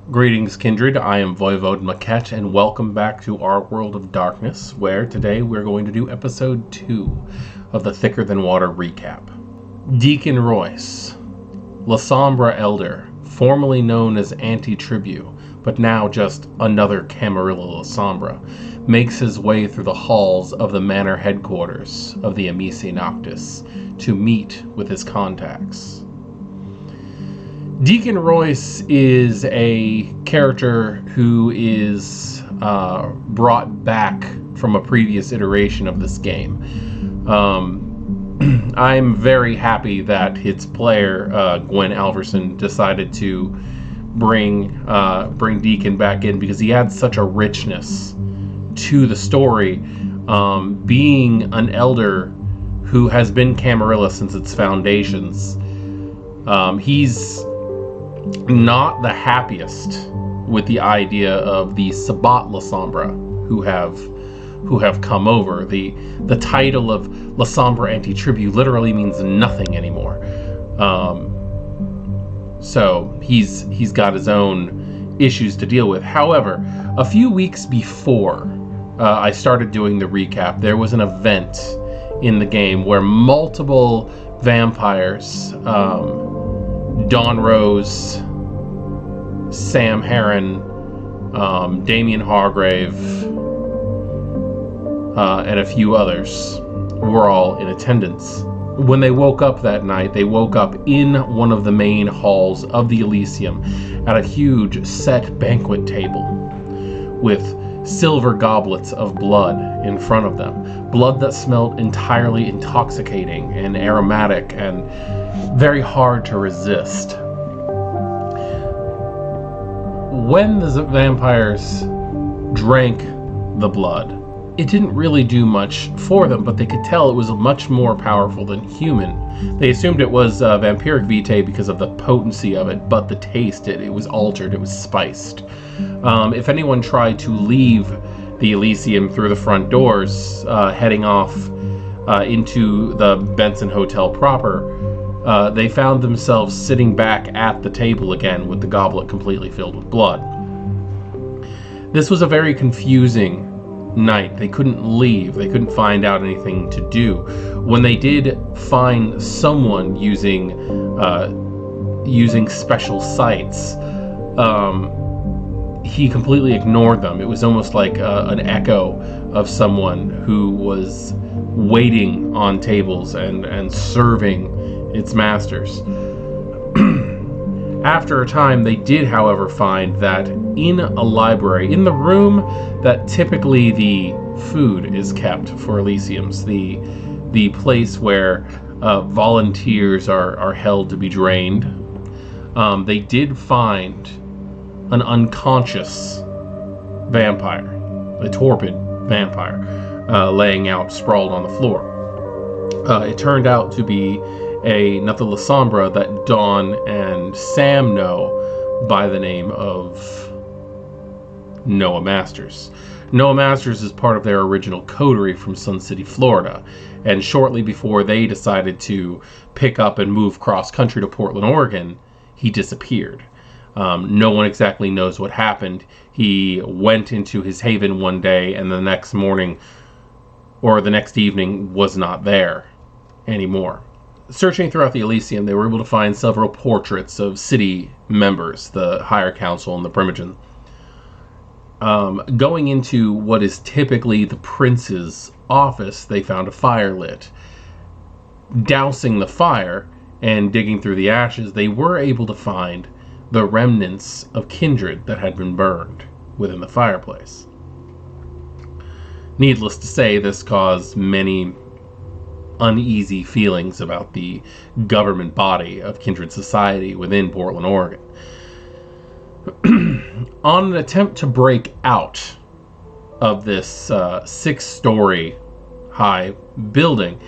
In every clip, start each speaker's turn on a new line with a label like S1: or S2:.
S1: Greetings, Kindred. I am Voivode Maquette, and welcome back to our World of Darkness, where today we're going to do episode 2 of the Thicker Than Water recap. Deacon Royce, La Sombra Elder, formerly known as Anti-Tribu, but now just another Camarilla La Sombra, makes his way through the halls of the manor headquarters of the Amici Noctis to meet with his contacts. Deacon Royce is a character who is brought back from a previous iteration of this game. I'm very happy that its player, Gwen Alverson, decided to bring Deacon back in because he had such a richness to the story. Being an elder who has been Camarilla since its foundations, he's not the happiest with the idea of the Sabbat La Sombra who have come over. The title of La Sombra Anti-Tribu literally means nothing anymore. So he's got his own issues to deal with. However, a few weeks before I started doing the recap, there was an event in the game where multiple vampires, Dawn Rose, Sam Heron, Damien Hargrave, and a few others were all in attendance. When they woke up that night, they woke up in one of the main halls of the Elysium at a huge set banquet table with silver goblets of blood in front of them. Blood that smelled entirely intoxicating and aromatic and very hard to resist. When the vampires drank the blood, it didn't really do much for them, but they could tell it was much more powerful than human. They assumed it was vampiric vitae because of the potency of it, but the taste, it was altered, it was spiced. If anyone tried to leave the Elysium through the front doors, heading off into the Benson Hotel proper, they found themselves sitting back at the table again with the goblet completely filled with blood. This was a very confusing night. They couldn't leave. They couldn't find out anything to do. When they did find someone using special sights, he completely ignored them. It was almost like an echo of someone who was waiting on tables and serving its masters. After a time, they did, however, find that in a library, in the room that typically the food is kept for Elysiums, the place where volunteers are held to be drained, they did find an unconscious vampire, a torpid vampire, laying out sprawled on the floor. It turned out to be another La Sombra that Dawn and Sam know by the name of Noah Masters. Noah Masters is part of their original coterie from Sun City, Florida, and shortly before they decided to pick up and move cross-country to Portland, Oregon, he disappeared. No one exactly knows what happened. He went into his haven one day, and the next morning, or the next evening, was not there anymore. Searching throughout the Elysium, they were able to find several portraits of city members, the Higher Council and the Primogen. Going into what is typically the prince's office, they found a fire lit. Dousing the fire and digging through the ashes, they were able to find the remnants of Kindred that had been burned within the fireplace. Needless to say, this caused many uneasy feelings about the government body of Kindred Society within Portland, Oregon. On an attempt to break out of this 6-story high building,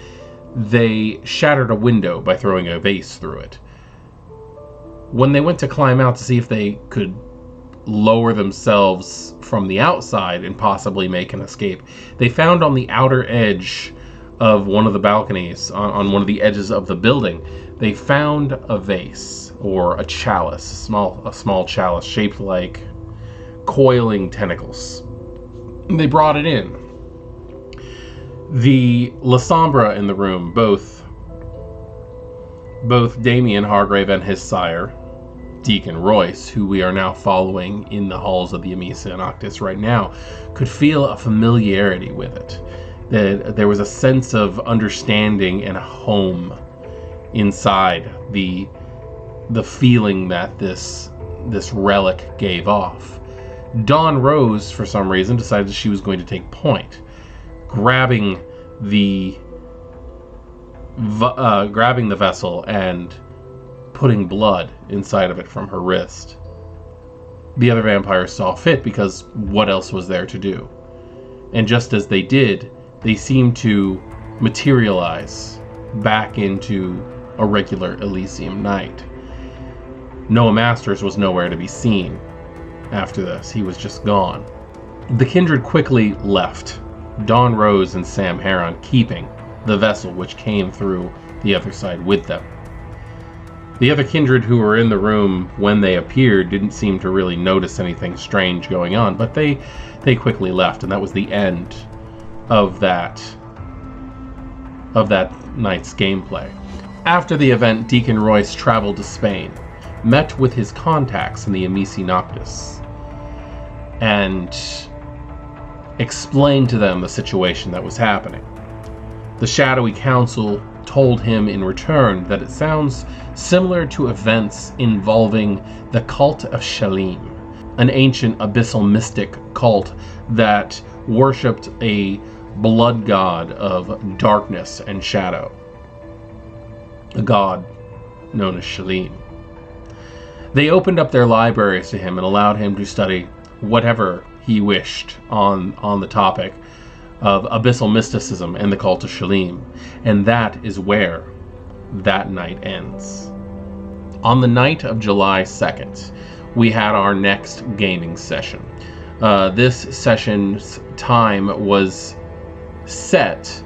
S1: they shattered a window by throwing a vase through it. When they went to climb out to see if they could lower themselves from the outside and possibly make an escape, they found on the outer edge of one of the balconies on one of the edges of the building, they found a vase or a chalice, a small chalice shaped like coiling tentacles. They brought it in. The La Sombra in the room, both Damien Hargrave and his sire, Deacon Royce, who we are now following in the halls of the Amicia Noctis right now, could feel a familiarity with it. That there was a sense of understanding and home inside the feeling that this relic gave off. Dawn Rose, for some reason, decided that she was going to take point, grabbing the vessel and putting blood inside of it from her wrist. The other vampires saw fit, because what else was there to do? And just as they did, they seemed to materialize back into a regular Elysium night. Noah Masters was nowhere to be seen after this. He was just gone. The Kindred quickly left, Dawn Rose and Sam Heron keeping the vessel which came through the other side with them. The other Kindred who were in the room when they appeared didn't seem to really notice anything strange going on, but they quickly left, and that was the end of that night's gameplay. After the event, Deacon Royce traveled to Spain, met with his contacts in the Amici Noctis, and explained to them the situation that was happening. The Shadowy Council told him in return that it sounds similar to events involving the cult of Shalim, an ancient abyssal mystic cult that worshipped a blood god of darkness and shadow, a god known as Shalim. They opened up their libraries to him and allowed him to study whatever he wished on the topic of abyssal mysticism and the cult of Shalim, and that is where that night ends. On the night of July 2nd, we had our next gaming session. This session's time was set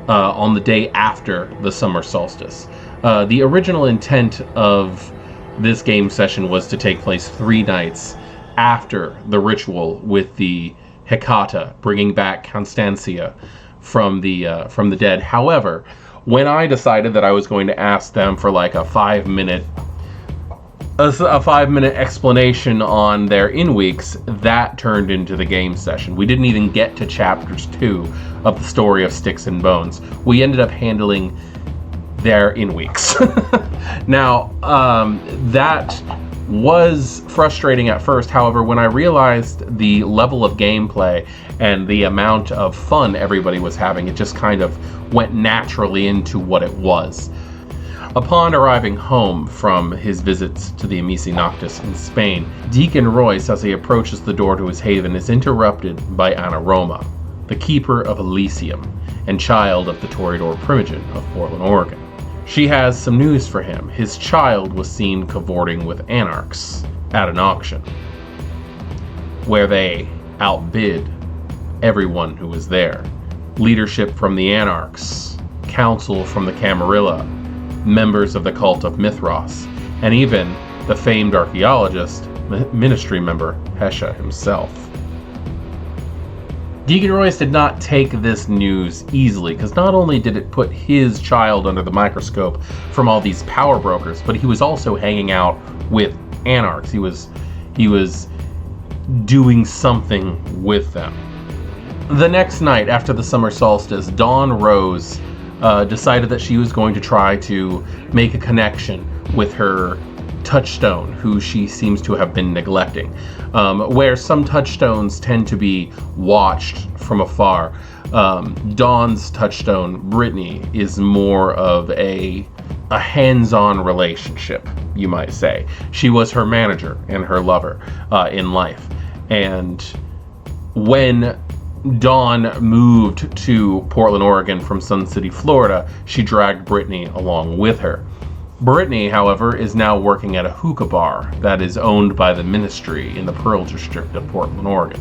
S1: on the day after the summer solstice. The original intent of this game session was to take place 3 nights after the ritual with the Hecata, bringing back Constancia from the dead. However, when I decided that I was going to ask them for like a 5-minute explanation on their in-weeks, that turned into the game session. We didn't even get to chapters 2 of the story of Styx and Bones. We ended up handling their in-weeks. Now, that was frustrating at first. However, when I realized the level of gameplay and the amount of fun everybody was having, it just kind of went naturally into what it was. Upon arriving home from his visits to the Amici Noctis in Spain, Deacon Royce, as he approaches the door to his haven, is interrupted by Anna Roma, the keeper of Elysium and child of the Toreador Primogen of Portland, Oregon. She has some news for him. His child was seen cavorting with anarchs at an auction, where they outbid everyone who was there. Leadership from the anarchs, council from the Camarilla, members of the cult of Mithras, and even the famed archaeologist, ministry member Hesha himself. Deacon Royce did not take this news easily, because not only did it put his child under the microscope from all these power brokers, but he was also hanging out with anarchs. He was doing something with them. The next night after the summer solstice, Dawn Rose decided that she was going to try to make a connection with her touchstone, who she seems to have been neglecting. Where some touchstones tend to be watched from afar, Dawn's touchstone, Brittany, is more of a hands-on relationship, you might say. She was her manager and her lover in life. And when Dawn moved to Portland, Oregon from Sun City, Florida, she dragged Brittany along with her. Brittany, however, is now working at a hookah bar that is owned by the ministry in the Pearl District of Portland, Oregon.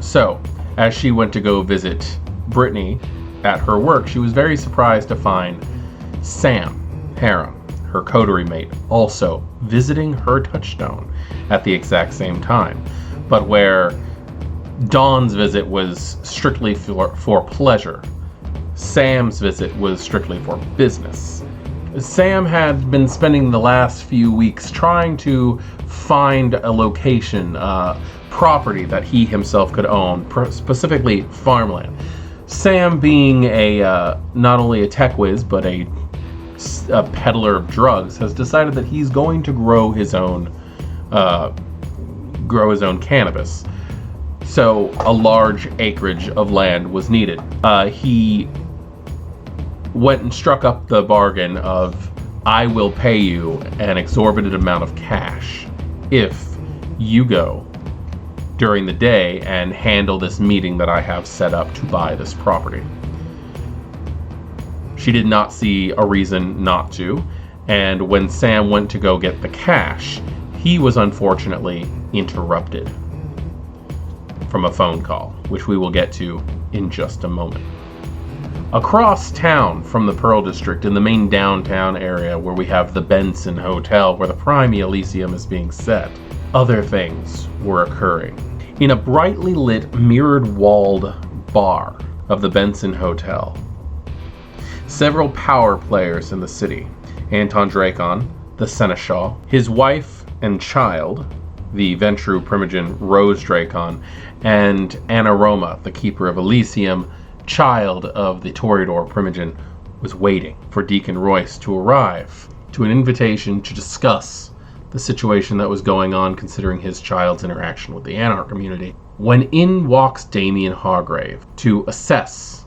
S1: So, as she went to go visit Brittany at her work, she was very surprised to find Sam Heron, her coterie mate, also visiting her touchstone at the exact same time. But where Dawn's visit was strictly for pleasure, Sam's visit was strictly for business. Sam had been spending the last few weeks trying to find a location, property that he himself could own, specifically farmland. Sam, being not only a tech whiz but a peddler of drugs, has decided that he's going to grow his own cannabis. So a large acreage of land was needed. He went and struck up the bargain of, I will pay you an exorbitant amount of cash if you go during the day and handle this meeting that I have set up to buy this property. She did not see a reason not to, and when Sam went to go get the cash, he was unfortunately interrupted from a phone call, which we will get to in just a moment. Across town from the Pearl District, in the main downtown area where we have the Benson Hotel, where the Prime Elysium is being set, other things were occurring. In a brightly lit, mirrored-walled bar of the Benson Hotel, several power players in the city, Anton Dracon, the Seneschal, his wife and child, the Ventru Primogen Rose Dracon, and Anaroma, the Keeper of Elysium, child of the Toreador Primogen, was waiting for Deacon Royce to arrive to an invitation to discuss the situation that was going on, considering his child's interaction with the Anarch community, when in walks Damien Hargrave to assess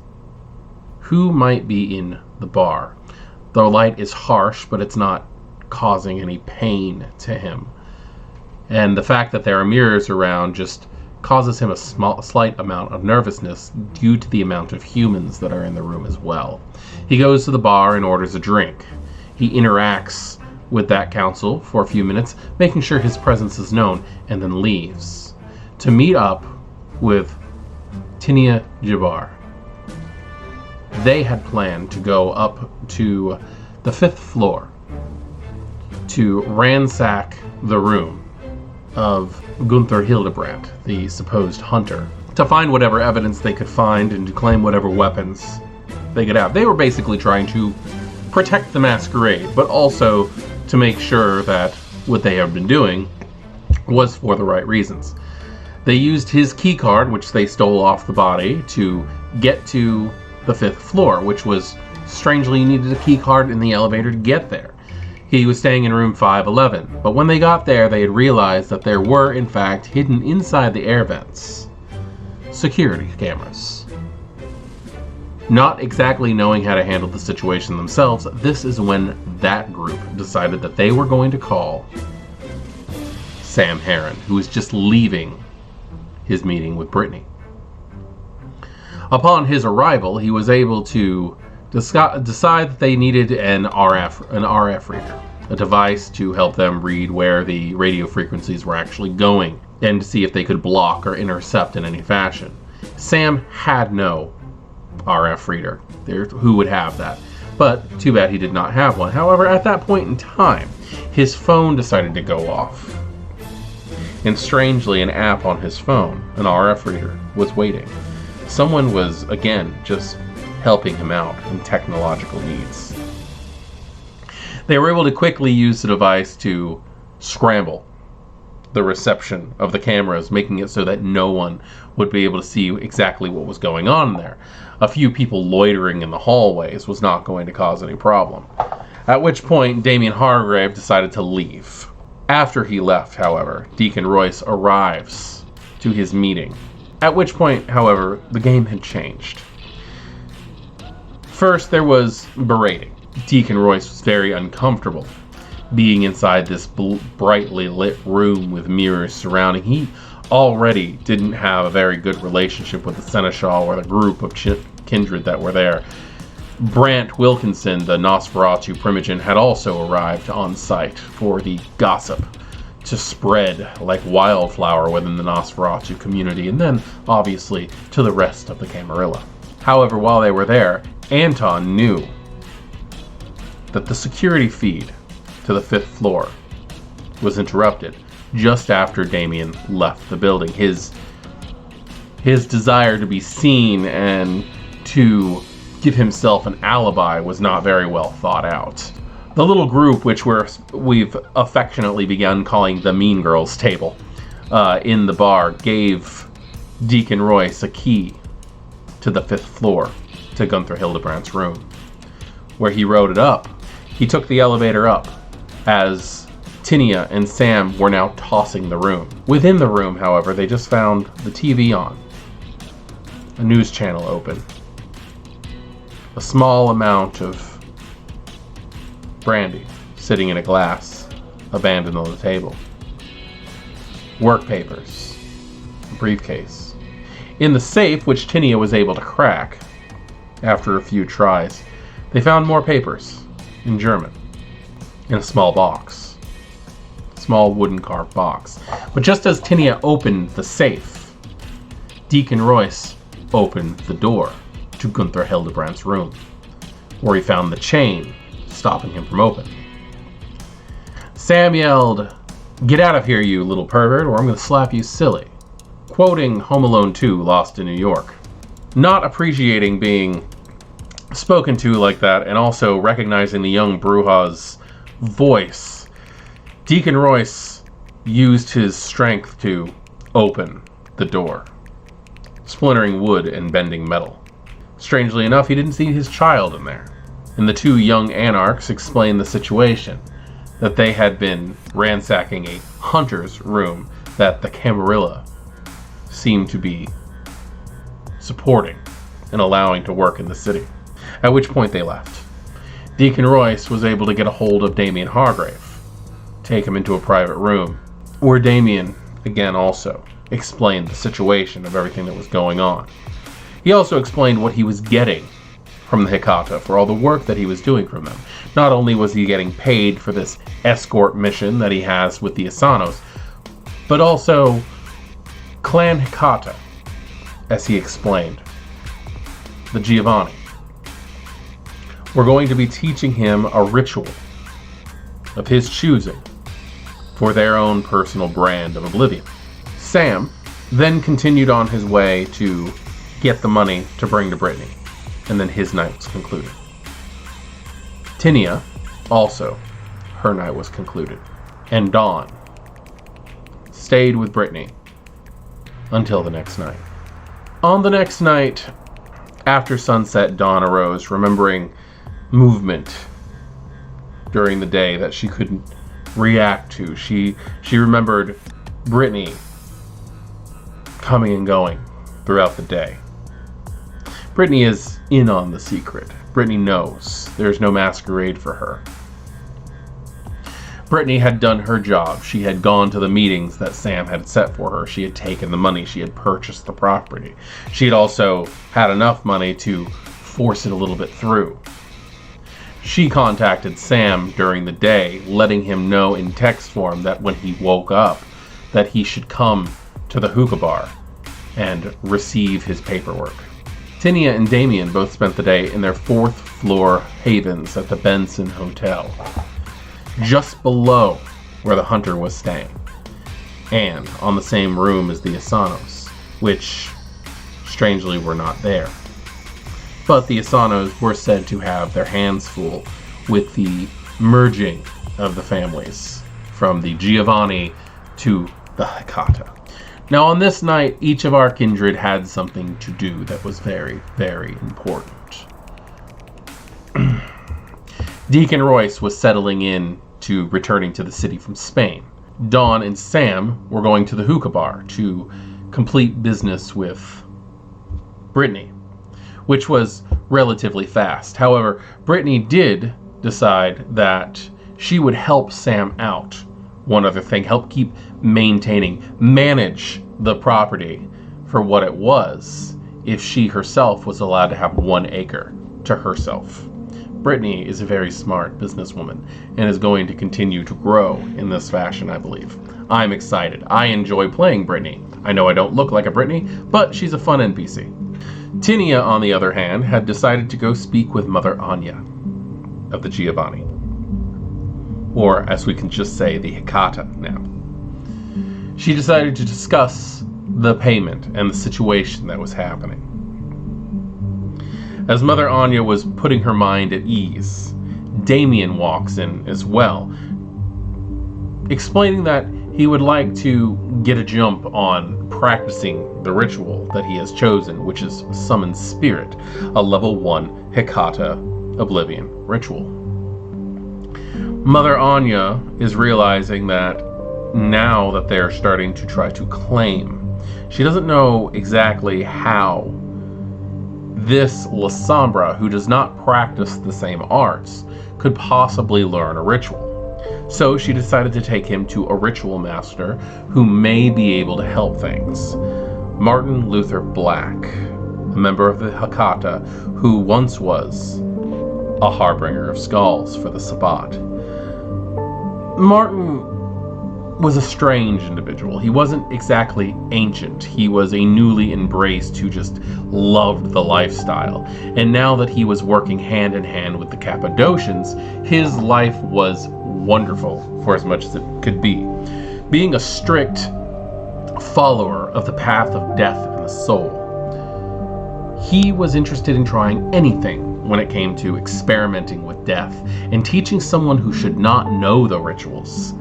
S1: who might be in the bar. The light is harsh, but it's not causing any pain to him. And the fact that there are mirrors around just causes him a slight amount of nervousness due to the amount of humans that are in the room as well. He goes to the bar and orders a drink. He interacts with that council for a few minutes, making sure his presence is known, and then leaves to meet up with Tinia Jabbar. They had planned to go up to the 5th floor to ransack the room of Gunther Hildebrandt, the supposed hunter, to find whatever evidence they could find and to claim whatever weapons they could have. They were basically trying to protect the masquerade, but also to make sure that what they have been doing was for the right reasons. They used his key card, which they stole off the body, to get to the 5th floor, which was, strangely, you needed a key card in the elevator to get there. He was staying in room 511, but when they got there, they had realized that there were, in fact, hidden inside the air vents, security cameras. Not exactly knowing how to handle the situation themselves, this is when that group decided that they were going to call Sam Heron, who was just leaving his meeting with Brittany. Upon his arrival, he was able to decide that they needed an RF reader, a device to help them read where the radio frequencies were actually going and to see if they could block or intercept in any fashion. Sam had no RF reader. Who would have that? But too bad he did not have one. However, at that point in time, his phone decided to go off. And strangely, an app on his phone, an RF reader, was waiting. Someone was, again, just helping him out in technological needs. They were able to quickly use the device to scramble the reception of the cameras, making it so that no one would be able to see exactly what was going on there. A few people loitering in the hallways was not going to cause any problem. At which point, Damien Hargrave decided to leave. After he left, however, Deacon Royce arrives to his meeting. At which point, however, the game had changed. First, there was berating. Deacon Royce was very uncomfortable being inside this brightly lit room with mirrors surrounding. He already didn't have a very good relationship with the Seneschal or the group of Kindred that were there. Brant Wilkinson, the Nosferatu Primogen, had also arrived on site for the gossip to spread like wildflower within the Nosferatu community, and then, obviously, to the rest of the Camarilla. However, while they were there, Anton knew that the security feed to the 5th floor was interrupted just after Damien left the building. His desire to be seen and to give himself an alibi was not very well thought out. The little group, which we've affectionately begun calling the Mean Girls table, in the bar, gave Deacon Royce a key to the 5th floor to Gunther Hildebrandt's room, where he wrote it up. He took the elevator up as Tinia and Sam were now tossing the room. Within the room, however, they just found the TV on, a news channel open, a small amount of brandy sitting in a glass abandoned on the table, work papers, a briefcase. In the safe, which Tinia was able to crack after a few tries, they found more papers in German in a small box, small wooden carved box. But just as Tinia opened the safe, Deacon Royce opened the door to Gunther Hildebrandt's room, where he found the chain stopping him from opening. Sam yelled, "Get out of here, you little pervert, or I'm going to slap you silly," quoting Home Alone 2, Lost in New York. Not appreciating being spoken to like that, and also recognizing the young Bruja's voice, Deacon Royce used his strength to open the door, splintering wood and bending metal. Strangely enough, he didn't see his child in there, and the two young anarchs explained the situation, that they had been ransacking a hunter's room that the Camarilla seemed to be supporting and allowing to work in the city, at which point they left. Deacon Royce was able to get a hold of Damien Hargrave, take him into a private room, where Damien, again also, explained the situation of everything that was going on. He also explained what he was getting from the Hecata for all the work that he was doing from them. Not only was he getting paid for this escort mission that he has with the Asanos, but also Clan Hecata, as he explained, the Giovanni, were going to be teaching him a ritual of his choosing for their own personal brand of oblivion. Sam then continued on his way to get the money to bring to Brittany, and then his night was concluded. Tinia, also, her night was concluded, and Dawn stayed with Brittany until the next night. On the next night, after sunset, Dawn arose, remembering movement during the day that she couldn't react to. She remembered Brittany coming and going throughout the day. Brittany is in on the secret. Brittany knows there's no masquerade for her. Brittany had done her job. She had gone to the meetings that Sam had set for her. She had taken the money. She had purchased the property. She had also had enough money to force it a little bit through. She contacted Sam during the day, letting him know in text form that when he woke up, that he should come to the hookah bar and receive his paperwork. Tinia and Damien both spent the day in their 4th floor havens at the Benson Hotel, just below where the hunter was staying, and on the same room as the Asanos, which strangely were not there. But the Asanos were said to have their hands full with the merging of the families from the Giovanni to the Hecata. Now on this night, each of our kindred had something to do that was very, very important. Deacon Royce was settling in to returning to the city from Spain. Dawn and Sam were going to the hookah bar to complete business with Brittany, which was relatively fast. However, Brittany did decide that she would help Sam out. One other thing, help keep manage the property for what it was if she herself was allowed to have 1 acre to herself. Brittany is a very smart businesswoman and is going to continue to grow in this fashion, I believe. I'm excited. I enjoy playing Brittany. I know I don't look like a Brittany, but she's a fun NPC. Tinia, on the other hand, had decided to go speak with Mother Anya of the Giovanni. Or, as we can just say, the Hecata now. She decided to discuss the payment and the situation that was happening. As Mother Anya was putting her mind at ease, Damien walks in as well, explaining that he would like to get a jump on practicing the ritual that he has chosen, which is Summon Spirit, a level 1 Hecata Oblivion ritual. Mother Anya is realizing that now that they're starting to try to claim, she doesn't know exactly how this La Sombra, who does not practice the same arts, could possibly learn a ritual. So she decided to take him to a ritual master who may be able to help things. Martin Luther Black, a member of the Hecata, who once was a harbinger of skulls for the Sabbat. Martin was a strange individual. He wasn't exactly ancient. He was a newly embraced who just loved the lifestyle. And now that he was working hand in hand with the Cappadocians, his life was wonderful for as much as it could be. Being a strict follower of the path of death and the soul, he was interested in trying anything when it came to experimenting with death, and teaching someone who should not know the rituals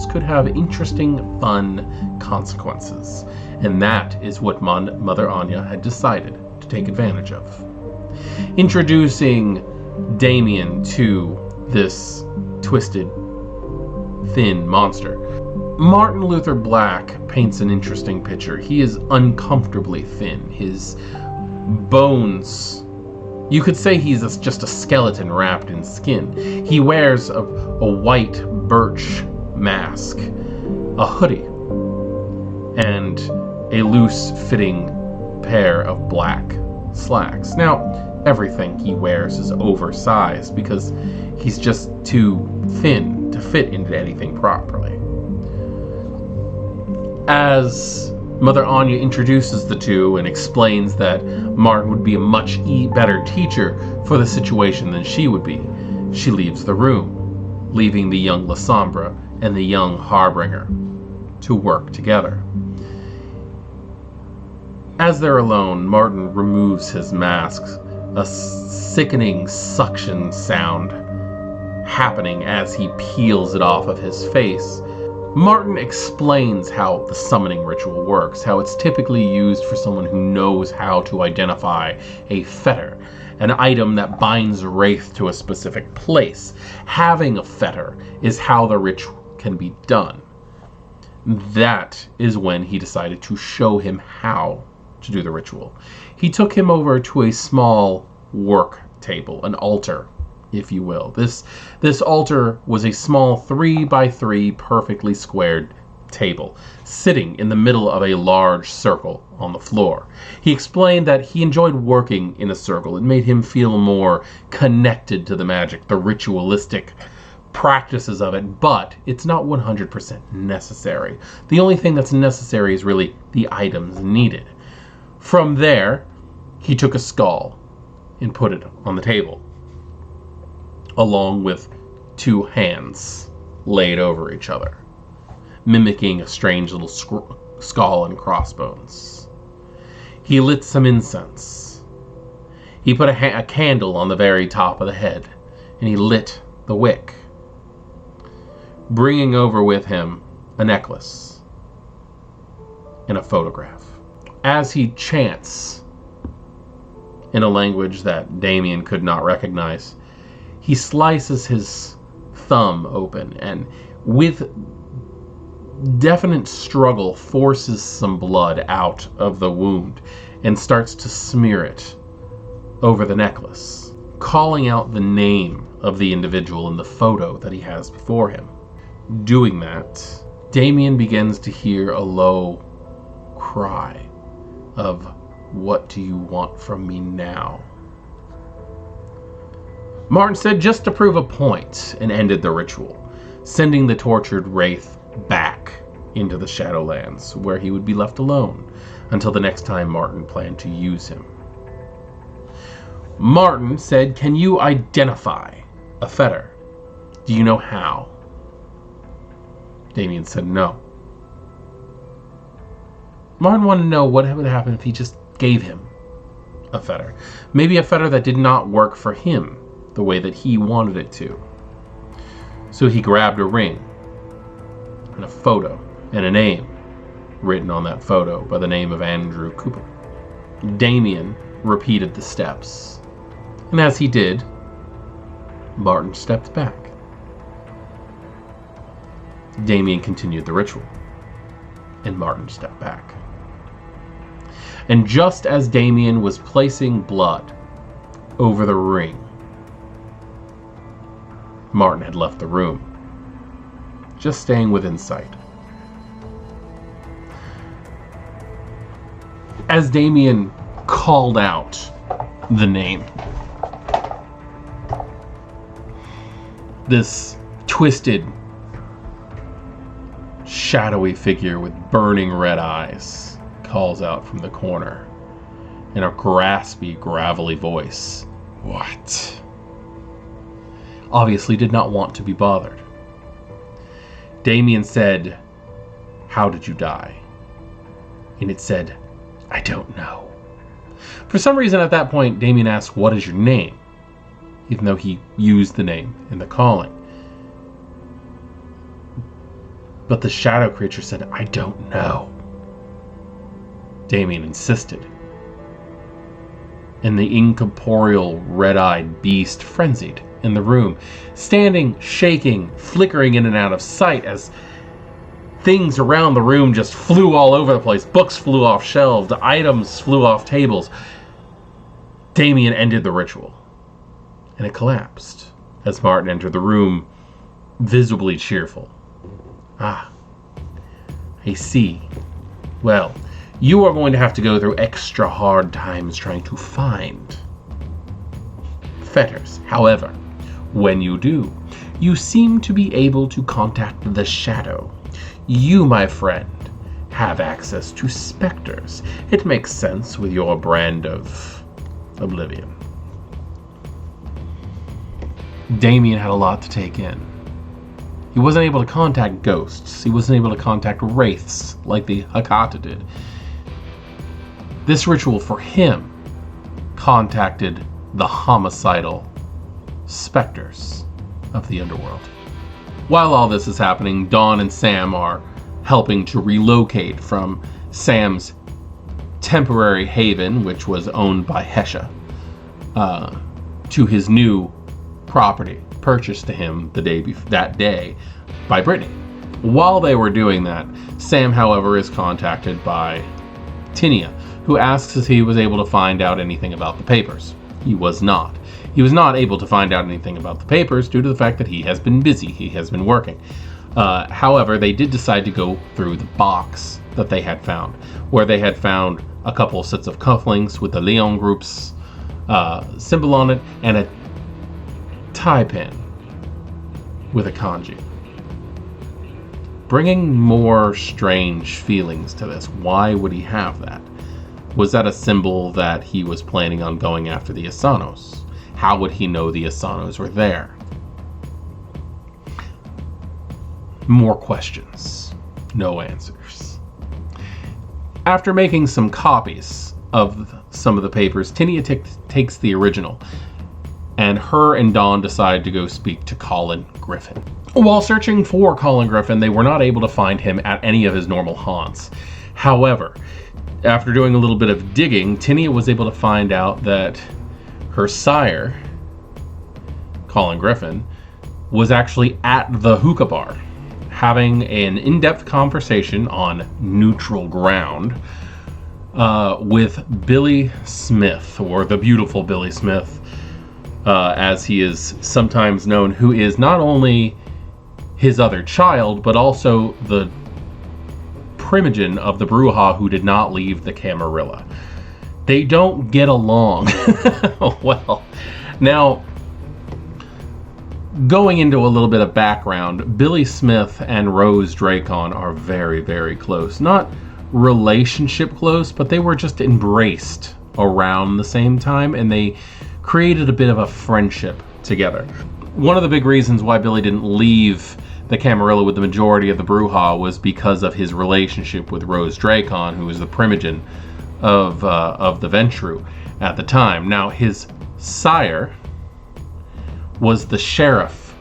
S1: could have interesting, fun consequences. And that is what Mother Anya had decided to take advantage of. Introducing Damien to this twisted, thin monster, Martin Luther Black paints an interesting picture. He is uncomfortably thin. His bones, you could say he's just a skeleton wrapped in skin. He wears a white birch mask, a hoodie, and a loose-fitting pair of black slacks. Now, everything he wears is oversized because he's just too thin to fit into anything properly. As Mother Anya introduces the two and explains that Martin would be a much better teacher for the situation than she would be, she leaves the room, leaving the young La Sombra and the young Harbinger to work together. As they're alone, Martin removes his mask, a sickening suction sound happening as he peels it off of his face. Martin explains how the summoning ritual works, how it's typically used for someone who knows how to identify a fetter, an item that binds a wraith to a specific place. Having a fetter is how the ritual can be done. That is when he decided to show him how to do the ritual. He took him over to a small work table, an altar, if you will. This altar was a small 3x3 perfectly squared table, sitting in the middle of a large circle on the floor. He explained that he enjoyed working in a circle. It made him feel more connected to the magic, the ritualistic practices of it, but it's not 100% necessary. The only thing that's necessary is really the items needed. From there, he took a skull and put it on the table, along with two hands laid over each other, mimicking a strange little skull and crossbones. He lit some incense. He put a candle on the very top of the head, and he lit the wick, bringing over with him a necklace and a photograph. As he chants in a language that Damien could not recognize, he slices his thumb open and, with definite struggle, forces some blood out of the wound and starts to smear it over the necklace, calling out the name of the individual in the photo that he has before him. Doing that, Damien begins to hear a low cry of, "What do you want from me now?" Martin said just to prove a point and ended the ritual, sending the tortured wraith back into the Shadowlands, where he would be left alone until the next time Martin planned to use him. Martin said, "Can you identify a fetter? Do you know how?" Damien said no. Martin wanted to know what would happen if he just gave him a fetter. Maybe a fetter that did not work for him the way that he wanted it to. So he grabbed a ring and a photo and a name written on that photo by the name of Andrew Cooper. Damien repeated the steps, and as he did, Martin stepped back. Damien continued the ritual, and Martin stepped back. And just as Damien was placing blood over the ring, Martin had left the room, just staying within sight. As Damien called out the name, this twisted, shadowy figure with burning red eyes calls out from the corner in a graspy, gravelly voice, "What?" Obviously did not want to be bothered. Damien said, "How did you die?" And it said, "I don't know." For some reason at that point, Damien asked, "What is your name?" Even though he used the name in the calling. But the shadow creature said, "I don't know." Damien insisted. And the incorporeal red-eyed beast frenzied in the room, standing, shaking, flickering in and out of sight as things around the room just flew all over the place. Books flew off shelves, items flew off tables. Damien ended the ritual, and it collapsed as Martin entered the room, visibly cheerful. "Ah, I see. Well, you are going to have to go through extra hard times trying to find fetters. However, when you do, you seem to be able to contact the shadow. You, my friend, have access to specters. It makes sense with your brand of oblivion." Damien had a lot to take in. He wasn't able to contact ghosts. He wasn't able to contact wraiths like the Hakata did. This ritual for him contacted the homicidal specters of the underworld. While all this is happening, Dawn and Sam are helping to relocate from Sam's temporary haven, which was owned by Hesha, to his new property, purchased to him that day by Brittany. While they were doing that, Sam, however, is contacted by Tinia, who asks if he was able to find out anything about the papers. He was not. He was not able to find out anything about the papers due to the fact that he has been busy. He has been working. However, they did decide to go through the box that they had found, where they had found a couple of sets of cufflinks with the Leon Group's symbol on it, and a tie pin with a kanji. Bringing more strange feelings to this. Why would he have that? Was that a symbol that he was planning on going after the Asanos? How would he know the Asanos were there? More questions, no answers. After making some copies of some of the papers, Tinia takes the original, and her and Dawn decide to go speak to Colin Griffin. While searching for Colin Griffin, they were not able to find him at any of his normal haunts. However, after doing a little bit of digging, Tinia was able to find out that her sire, Colin Griffin, was actually at the hookah bar, having an in-depth conversation on neutral ground with Billy Smith, or the beautiful Billy Smith, as he is sometimes known, who is not only his other child, but also the primogen of the Bruja who did not leave the Camarilla. They don't get along well. Now, Going into a little bit of background, Billy Smith and Rose Dracon are very, very close. Not relationship close, but they were just embraced around the same time, and they created a bit of a friendship together. One of the big reasons why Billy didn't leave the Camarilla with the majority of the Brujah was because of his relationship with Rose Dracon, who was the primogen of the Ventrue at the time. Now, his sire was the sheriff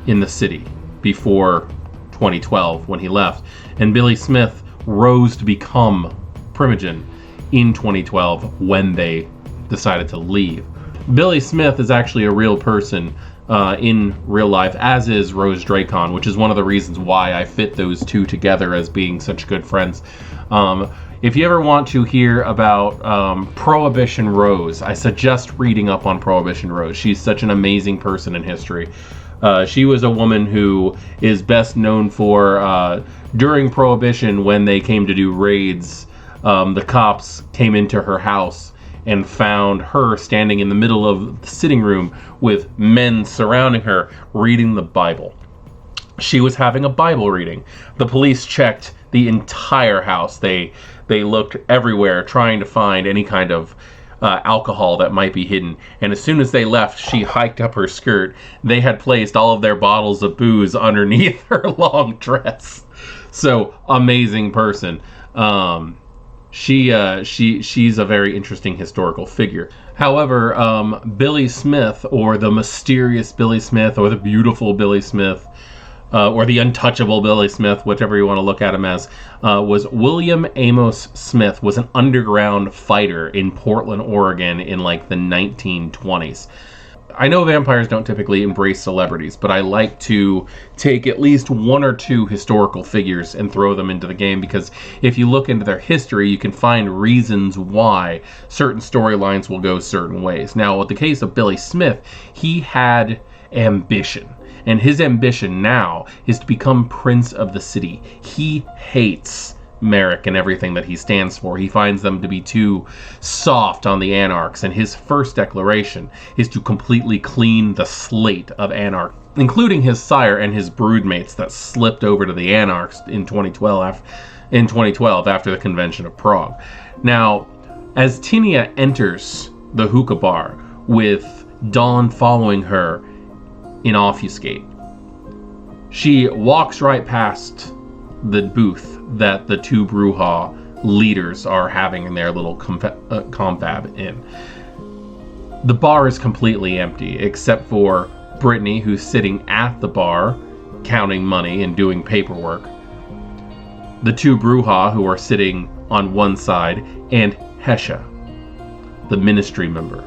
S1: in the city before 2012 when he left, and Billy Smith rose to become primogen in 2012 when they decided to leave. Billy Smith is actually a real person in real life, as is Rose Dracon, which is one of the reasons why I fit those two together as being such good friends. If you ever want to hear about Prohibition Rose, I suggest reading up on Prohibition Rose. She's such an amazing person in history. She was a woman who is best known for, during Prohibition, when they came to do raids, the cops came into her house and found her standing in the middle of the sitting room with men surrounding her reading the Bible. She was having a Bible reading. The police checked the entire house. They looked everywhere trying to find any kind of alcohol that might be hidden. And as soon as they left, she hiked up her skirt. They had placed all of their bottles of booze underneath her long dress. So, amazing person. She's a very interesting historical figure. However, Billy Smith, or the mysterious Billy Smith, or the beautiful Billy Smith, or the untouchable Billy Smith, whichever you want to look at him as, was William Amos Smith, was an underground fighter in Portland, Oregon in like the 1920s. I know vampires don't typically embrace celebrities, but I like to take at least one or two historical figures and throw them into the game, because if you look into their history, you can find reasons why certain storylines will go certain ways. Now, with the case of Billy Smith, he had ambition. And his ambition now is to become Prince of the City. He hates Merrick and everything that he stands for. He finds them to be too soft on the Anarchs, and his first declaration is to completely clean the slate of Anarch, including his sire and his broodmates that slipped over to the Anarchs in 2012 after the Convention of Prague. Now, as Tinia enters the hookah bar with Dawn following her in Obfuscate, she walks right past the booth that the two Brujah leaders are having in their little confab in. The bar is completely empty, except for Brittany, who's sitting at the bar, counting money and doing paperwork. The two Brujah, who are sitting on one side, and Hesha, the ministry member,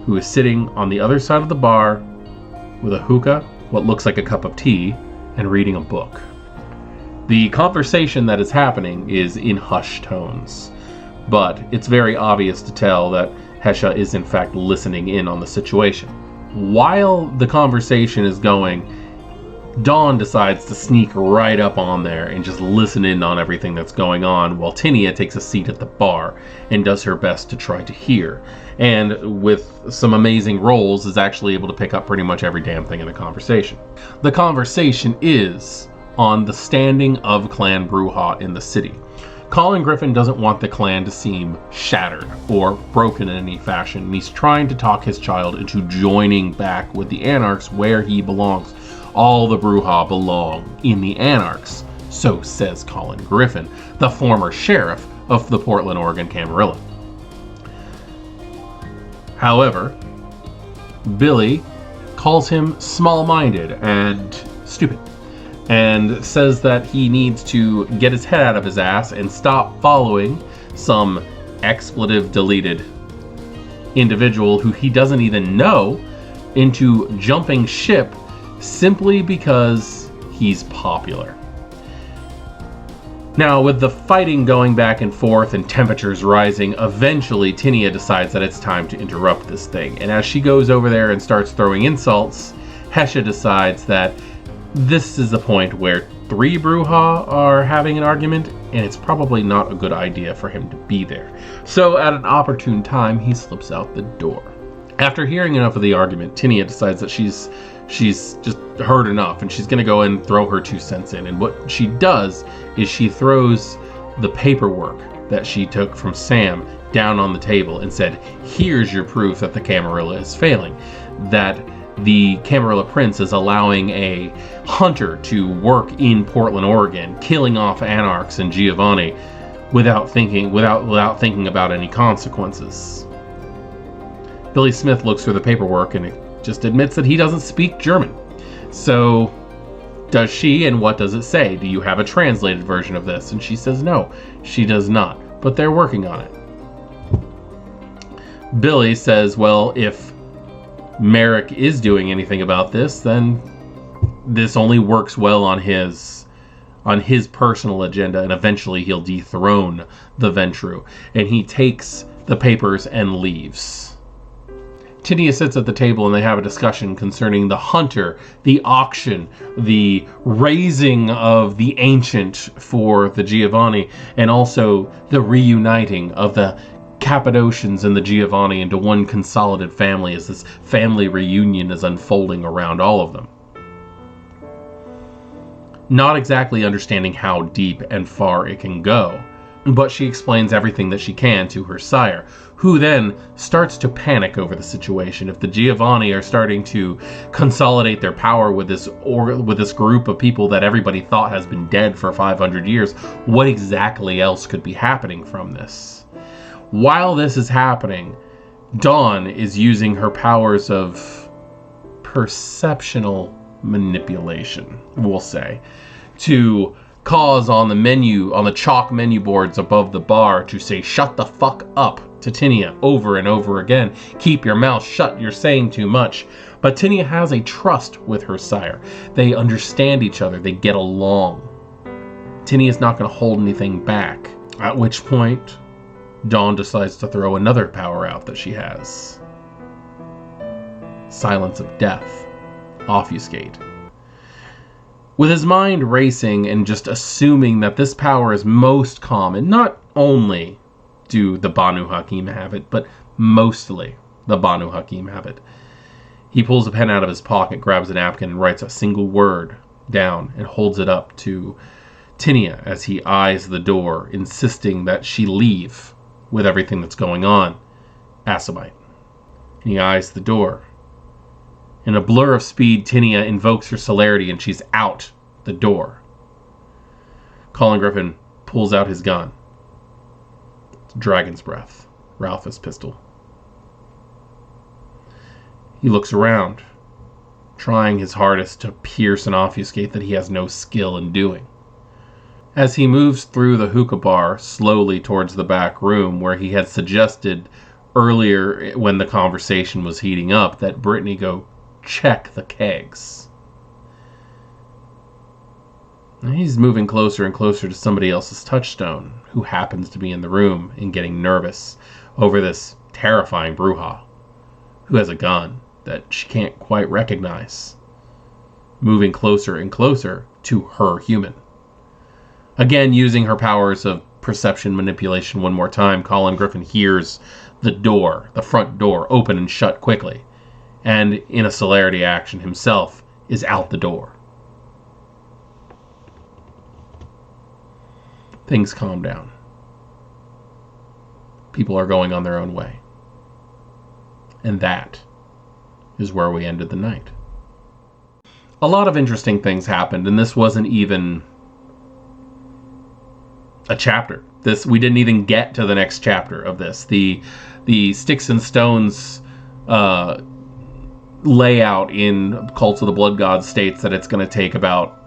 S1: who is sitting on the other side of the bar with a hookah, what looks like a cup of tea, and reading a book. The conversation that is happening is in hushed tones, but it's very obvious to tell that Hesha is in fact listening in on the situation. While the conversation is going, Dawn decides to sneak right up on there and just listen in on everything that's going on, while Tinia takes a seat at the bar and does her best to try to hear. And with some amazing rolls, is actually able to pick up pretty much every damn thing in the conversation. The conversation is on the standing of Clan Brujah in the city. Colin Griffin doesn't want the clan to seem shattered or broken in any fashion, and he's trying to talk his child into joining back with the Anarchs where he belongs. All the Brujah belong in the Anarchs, so says Colin Griffin, the former sheriff of the Portland, Oregon Camarilla. However, Billy calls him small-minded and stupid, and says that he needs to get his head out of his ass and stop following some expletive-deleted individual who he doesn't even know into jumping ship simply because he's popular. Now, with the fighting going back and forth and temperatures rising, eventually Tinia decides that it's time to interrupt this thing. And as she goes over there and starts throwing insults, Hesha decides that this is the point where three Brujah are having an argument, and it's probably not a good idea for him to be there. So at an opportune time, he slips out the door. After hearing enough of the argument, Tinia decides that she's just heard enough, and she's going to go and throw her 2 cents in. And what she does is she throws the paperwork that she took from Sam down on the table and said, here's your proof that the Camarilla is failing, that the Camarilla Prince is allowing a hunter to work in Portland, Oregon, killing off Anarchs and Giovanni without thinking about any consequences. Billy Smith looks through the paperwork and it just admits that he doesn't speak German. So does she, and what does it say? Do you have a translated version of this? And she says no, she does not, but they're working on it. Billy says, well, if Merrick is doing anything about this, then this only works well on his personal agenda, and eventually he'll dethrone the Ventru. And he takes the papers and leaves. Tinia sits at the table and they have a discussion concerning the hunter, the auction, the raising of the ancient for the Giovanni, and also the reuniting of the Cappadocians and the Giovanni into one consolidated family as this family reunion is unfolding around all of them. Not exactly understanding how deep and far it can go, but she explains everything that she can to her sire, who then starts to panic over the situation. If the Giovanni are starting to consolidate their power with this group of people that everybody thought has been dead for 500 years, what exactly else could be happening from this? While this is happening, Dawn is using her powers of perceptional manipulation, we'll say, to cause on the chalk menu boards above the bar to say, shut the fuck up, to Tinia over and over again. Keep your mouth shut, you're saying too much. But Tinia has a trust with her sire. They understand each other, they get along. Tinia's not going to hold anything back. At which point, Dawn decides to throw another power out that she has. Silence of death. Obfuscate. With his mind racing and just assuming that this power is most common, not only do the Banu Hakim have it, but mostly the Banu Hakim have it. He pulls a pen out of his pocket, grabs a napkin, and writes a single word down and holds it up to Tinia as he eyes the door, insisting that she leave with everything that's going on. Assamite. And he eyes the door. In a blur of speed, Tinia invokes her celerity and she's out the door. Colin Griffin pulls out his gun. It's Dragon's Breath, Ralphus pistol. He looks around, trying his hardest to pierce and obfuscate that he has no skill in doing. As he moves through the hookah bar slowly towards the back room where he had suggested earlier when the conversation was heating up that Brittany go check the kegs. And he's moving closer and closer to somebody else's touchstone who happens to be in the room and getting nervous over this terrifying Bruja who has a gun that she can't quite recognize. Moving closer and closer to her human. Again, using her powers of perception manipulation one more time, Colin Griffin hears the front door, open and shut quickly. And in a celerity action himself is out the door. Things calm down. People are going on their own way. And that is where we ended the night. A lot of interesting things happened, and this wasn't even a chapter. We didn't even get to the next chapter of this. The Styx and Stones layout in Cults of the Blood Gods states that it's going to take about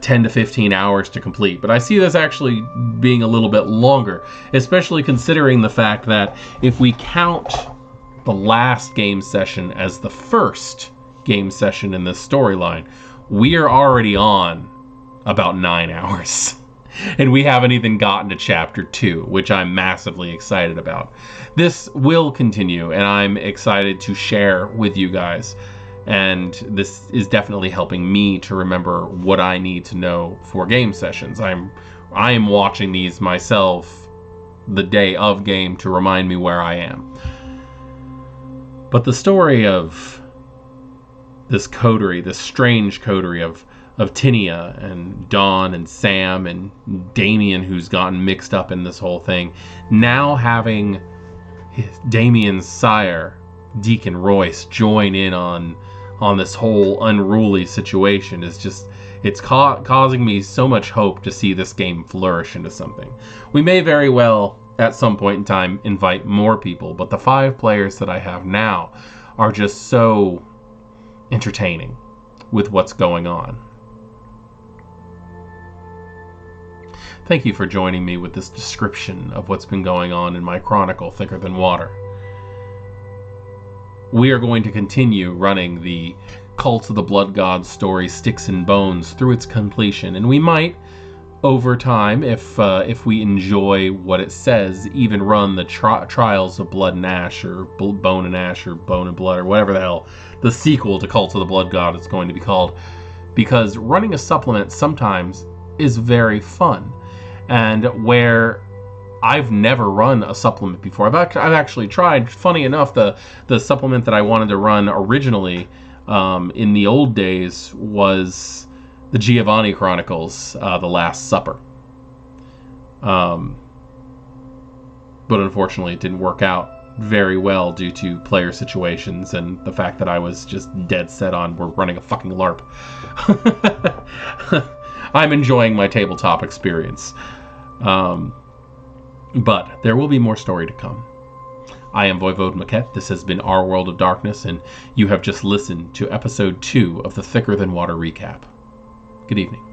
S1: 10 to 15 hours to complete. But I see this actually being a little bit longer, especially considering the fact that if we count the last game session as the first game session in this storyline, we are already on about 9 hours. And we haven't even gotten to chapter 2, which I'm massively excited about. This will continue, and I'm excited to share with you guys. And this is definitely helping me to remember what I need to know for game sessions. I am watching these myself the day of game to remind me where I am. But the story of this coterie, this strange coterie of Tinia and Dawn and Sam and Damien, who's gotten mixed up in this whole thing, now having Damien's sire, Deacon Royce, join in on this whole unruly situation is just, it's causing me so much hope to see this game flourish into something. We may very well, at some point in time, invite more people, but the 5 players that I have now are just so entertaining with what's going on. Thank you for joining me with this description of what's been going on in my chronicle, Thicker Than Water. We are going to continue running the Cult of the Blood Gods story, Styx Bones, through its completion, and we might, over time, if we enjoy what it says, even run the Trials of Blood and Ash, or Bone and Ash, or Bone and Blood, or whatever the hell the sequel to Cult of the Blood God is going to be called, because running a supplement sometimes is very fun. And where I've never run a supplement before, I've actually tried. Funny enough, the supplement that I wanted to run originally in the old days was the Giovanni Chronicles, The Last Supper. But unfortunately, it didn't work out very well due to player situations and the fact that I was just dead set on we're running a fucking LARP. I'm enjoying my tabletop experience. But there will be more story to come. I am Voivode Maquette. This has been Our World of Darkness, and you have just listened to episode 2 of the Thicker Than Water recap. Good evening.